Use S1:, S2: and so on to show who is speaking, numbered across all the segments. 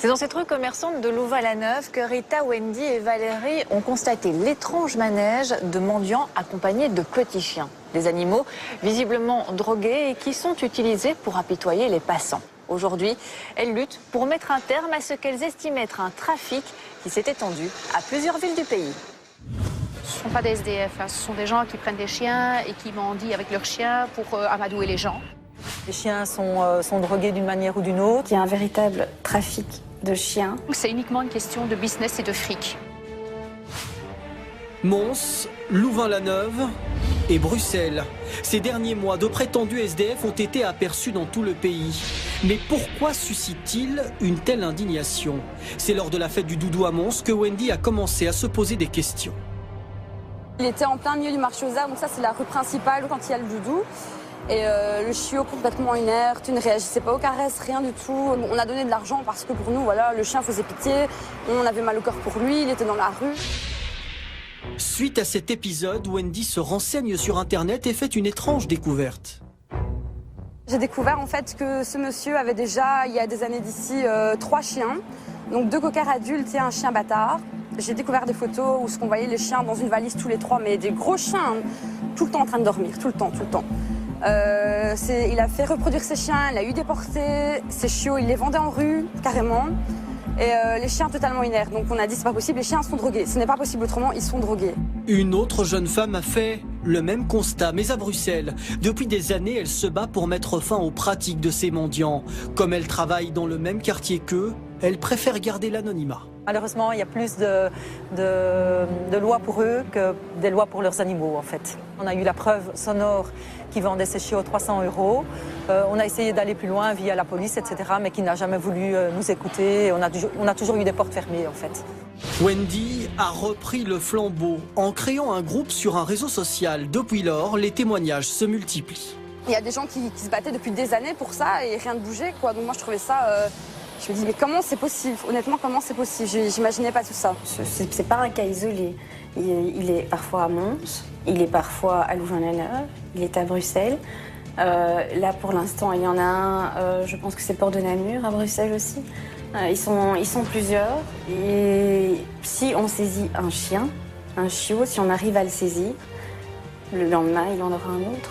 S1: C'est dans cette rue commerçante de Louvain-la-Neuve que Rita, Wendy et Valérie ont constaté l'étrange manège de mendiants accompagnés de petits chiens. Des animaux visiblement drogués et qui sont utilisés pour apitoyer les passants. Aujourd'hui, elles luttent pour mettre un terme à ce qu'elles estiment être un trafic qui s'est étendu à plusieurs villes du pays.
S2: Ce ne sont pas des SDF, hein. Ce sont des gens qui prennent des chiens et qui mendient avec leurs chiens pour amadouer les gens.
S3: Les chiens sont drogués d'une manière ou d'une autre.
S4: Il y a un véritable trafic de chiens.
S2: C'est uniquement une question de business et de fric.
S5: Mons, Louvain-la-Neuve et Bruxelles. Ces derniers mois, de prétendus SDF ont été aperçus dans tout le pays. Mais pourquoi suscite-t-il une telle indignation? C'est lors de la fête du doudou à Mons que Wendy a commencé à se poser des questions.
S6: Il était en plein milieu du marché aux arbres, donc ça c'est la rue principale quand il y a le doudou. Et le chiot complètement inerte, il ne réagissait pas aux caresses, rien du tout. On a donné de l'argent parce que pour nous, voilà, le chien faisait pitié, on avait mal au cœur pour lui, il était dans la rue.
S5: Suite à cet épisode, Wendy se renseigne sur Internet et fait une étrange découverte.
S6: J'ai découvert en fait que ce monsieur avait déjà, il y a des années d'ici, 3 chiens. Donc 2 cockers adultes et un chien bâtard. J'ai découvert des photos où on voyait les chiens dans une valise tous les 3, mais des gros chiens, tout le temps en train de dormir, tout le temps. Il a fait reproduire ses chiens, il a eu des portées, ses chiots, il les vendait en rue, carrément. Et les chiens totalement inertes. Donc on a dit c'est pas possible, les chiens sont drogués. Ce n'est pas possible autrement, ils sont drogués.
S5: Une autre jeune femme a fait le même constat, mais à Bruxelles. Depuis des années, elle se bat pour mettre fin aux pratiques de ces mendiants. Comme elle travaille dans le même quartier qu'eux, elle préfère garder l'anonymat.
S3: Malheureusement, il y a plus de lois pour eux que des lois pour leurs animaux, en fait. On a eu la preuve sonore qui vendait ses chiots 300 €. On a essayé d'aller plus loin via la police, etc., mais qui n'a jamais voulu nous écouter. On a toujours eu des portes fermées, en fait.
S5: Wendy a repris le flambeau en créant un groupe sur un réseau social. Depuis lors, les témoignages se multiplient.
S6: Il y a des gens qui se battaient depuis des années pour ça et rien ne bougeait, quoi. Donc moi je trouvais ça... Je me dis, mais comment c'est possible? Honnêtement, comment c'est possible? J'imaginais pas tout ça.
S4: C'est pas un cas isolé. Il est parfois à Mons, il est parfois à Louvain-la-Neuve, il est à Bruxelles. Là, pour l'instant, il y en a un, je pense que c'est Port de Namur, à Bruxelles aussi. Ils sont plusieurs. Et si on saisit un chien, un chiot, si on arrive à le saisir, le lendemain, il en aura un autre.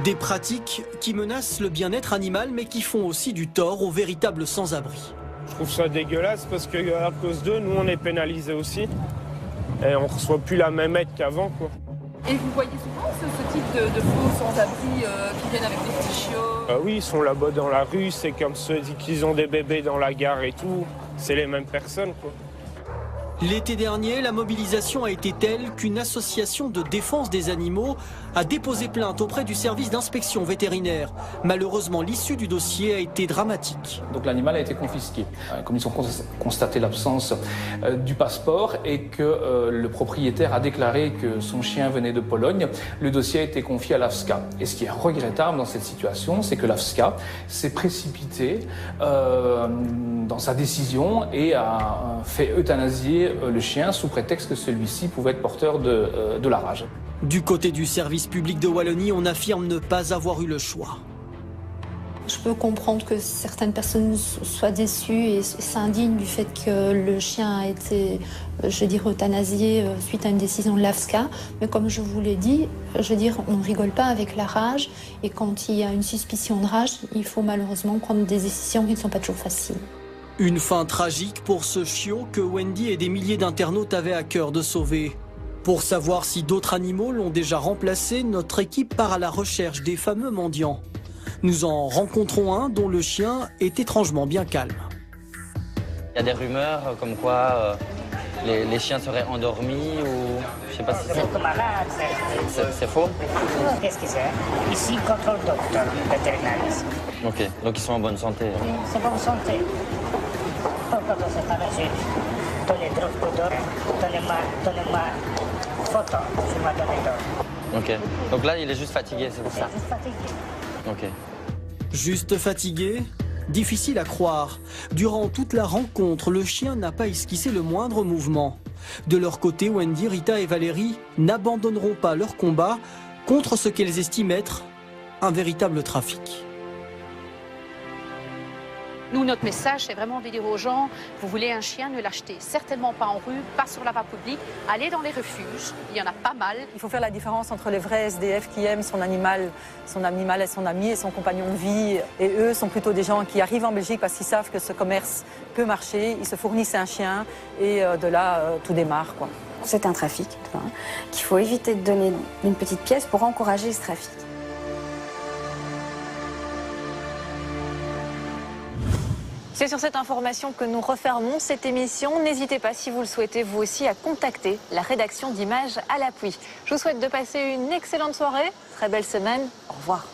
S5: Des pratiques qui menacent le bien-être animal, mais qui font aussi du tort aux véritables sans-abri.
S7: Je trouve ça dégueulasse parce qu'à cause d'eux, nous, on est pénalisés aussi. Et on ne reçoit plus la même aide qu'avant, quoi.
S8: Et vous voyez souvent ce type de faux sans-abri qui viennent avec des petits chiots?
S7: Oui, ils sont là-bas dans la rue, c'est comme ceux qui ont des bébés dans la gare et tout. C'est les mêmes personnes, quoi.
S5: L'été dernier, la mobilisation a été telle qu'une association de défense des animaux a déposé plainte auprès du service d'inspection vétérinaire. Malheureusement, l'issue du dossier a été dramatique.
S9: Donc l'animal a été confisqué. Comme ils ont constaté l'absence du passeport et que le propriétaire a déclaré que son chien venait de Pologne, le dossier a été confié à l'AFSCA. Et ce qui est regrettable dans cette situation, c'est que l'AFSCA s'est précipité dans sa décision et a fait euthanasier le chien sous prétexte que celui-ci pouvait être porteur de la rage.
S5: Du côté du service public de Wallonie, on affirme ne pas avoir eu le choix.
S10: Je peux comprendre que certaines personnes soient déçues et s'indignent du fait que le chien a été, euthanasié suite à une décision de l'AFSCA. Mais comme je vous l'ai dit, on ne rigole pas avec la rage. Et quand il y a une suspicion de rage, il faut malheureusement prendre des décisions qui ne sont pas toujours faciles.
S5: Une fin tragique pour ce chiot que Wendy et des milliers d'internautes avaient à cœur de sauver. Pour savoir si d'autres animaux l'ont déjà remplacé, notre équipe part à la recherche des fameux mendiants. Nous en rencontrons un dont le chien est étrangement bien calme.
S11: Il y a des rumeurs comme quoi les chiens seraient endormis ou... Je sais pas si c'est faux.
S12: Qu'est-ce que c'est? Ici, contrôle docteur vétérinaire.
S11: Ok, donc ils sont en bonne santé.
S12: Oui, c'est bonne santé. Pourquoi dans cette arrangé? Donnez drogue, donnez-moi photo, je m'ai donné d'or.
S11: Ok, donc là il est juste fatigué, c'est pour ça?
S12: Juste fatigué.
S11: Ok.
S5: Juste fatigué? Difficile à croire. Durant toute la rencontre, le chien n'a pas esquissé le moindre mouvement. De leur côté, Wendy, Rita et Valérie n'abandonneront pas leur combat contre ce qu'elles estiment être un véritable trafic.
S2: Nous, notre message, c'est vraiment de dire aux gens, vous voulez un chien, ne l'achetez certainement pas en rue, pas sur la voie publique, allez dans les refuges, il y en a pas mal.
S3: Il faut faire la différence entre les vrais SDF qui aiment son animal et son ami et son compagnon de vie. Et eux sont plutôt des gens qui arrivent en Belgique parce qu'ils savent que ce commerce peut marcher, ils se fournissent un chien et de là, tout démarre, quoi.
S4: C'est un trafic, qu'il faut éviter de donner une petite pièce pour encourager ce trafic.
S1: C'est sur cette information que nous refermons cette émission. N'hésitez pas, si vous le souhaitez, vous aussi, à contacter la rédaction d'Images à l'appui. Je vous souhaite de passer une excellente soirée, très belle semaine. Au revoir.